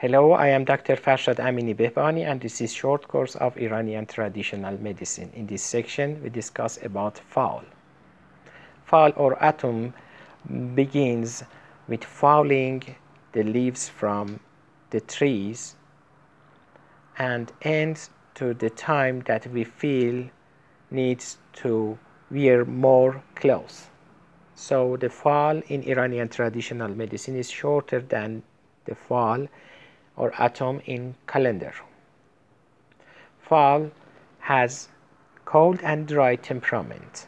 Hello, I am Dr. Farshad Amini Behbani and this is short course of Iranian traditional medicine. In this section, we discuss about fall. Fall or autumn begins with falling the leaves from the trees and ends to the time that we feel needs to wear more clothes. So the fall in Iranian traditional medicine is shorter than the fall or autumn in calendar. Fall has cold and dry temperament.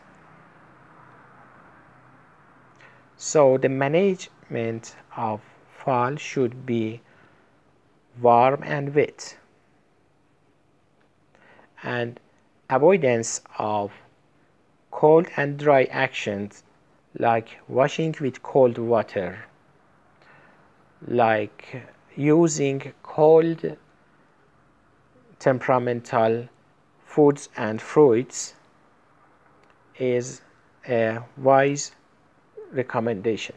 So the management of fall should be warm and wet, and avoidance of cold and dry actions like washing with cold water, like using cold temperamental foods and fruits is a wise recommendation.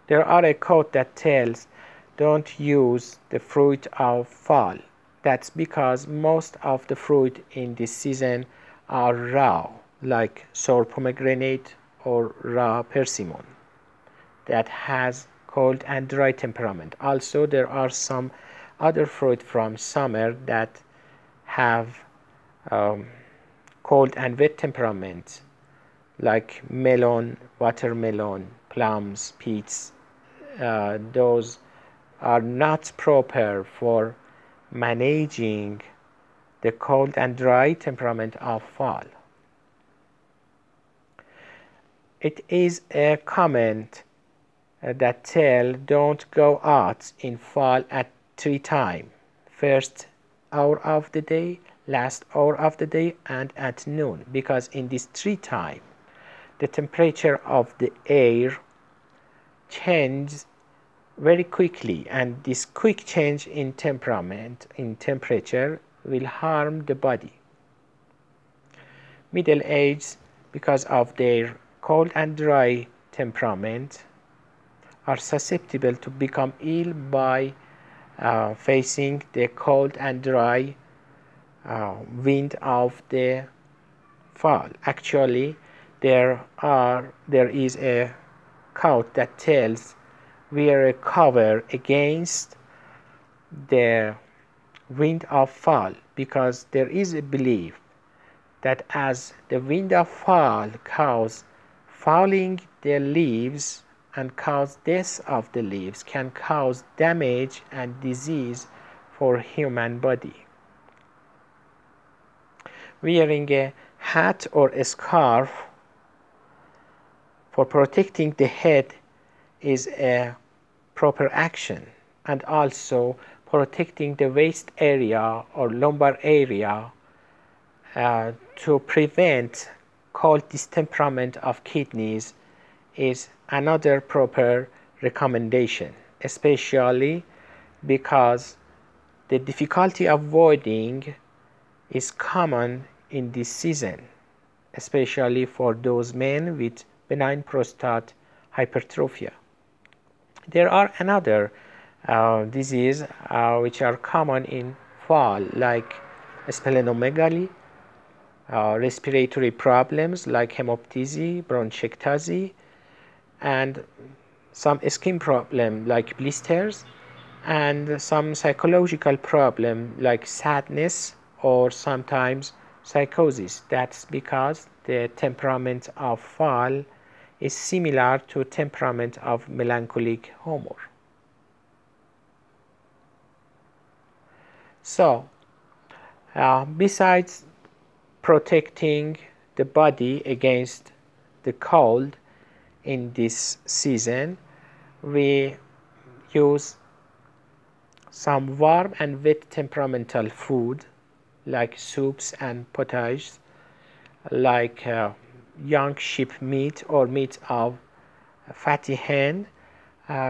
There are a quote that tells, don't use the fruit of fall. That's because most of the fruit in this season are raw, like sour pomegranate or raw persimmon that has cold and dry temperament. Also, there are some other fruit from summer that have cold and wet temperament, like melon, watermelon, plums, peach. Those are not proper for managing the cold and dry temperament of fall. It is a comment that tell don't go out in fall at 3 times: first hour of the day, last hour of the day, and at noon, because in this 3 times the temperature of the air changes very quickly, and this quick change in temperature will harm the body. Middle age, because of their cold and dry temperament, are susceptible to become ill by facing the cold and dry wind of the fall. Actually, there is a quote that tells, wear a cover against the wind of fall, because there is a belief that as the wind of fall causes falling the leaves and cause death of the leaves, can cause damage and disease for human body. Wearing a hat or a scarf for protecting the head is a proper action, and also protecting the waist area or lumbar area to prevent cold distemperament of kidneys is another proper recommendation, especially because the difficulty of voiding is common in this season, especially for those men with benign prostate hypertrophy. There are another disease which are common in fall, like splenomegaly, respiratory problems like hemoptysis, bronchiectasis, and some skin problem like blisters, and some psychological problem like sadness or sometimes psychosis. That's because the temperament of fall is similar to temperament of melancholic humor. So, besides protecting the body against the cold in this season, we use some warm and wet temperamental food like soups and potages, like young sheep meat or meat of fatty hen,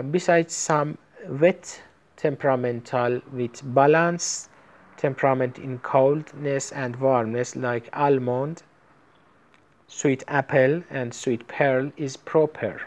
besides some wet temperamental with balanced temperament in coldness and warmness, like almond, sweet apple, and sweet pearl is proper.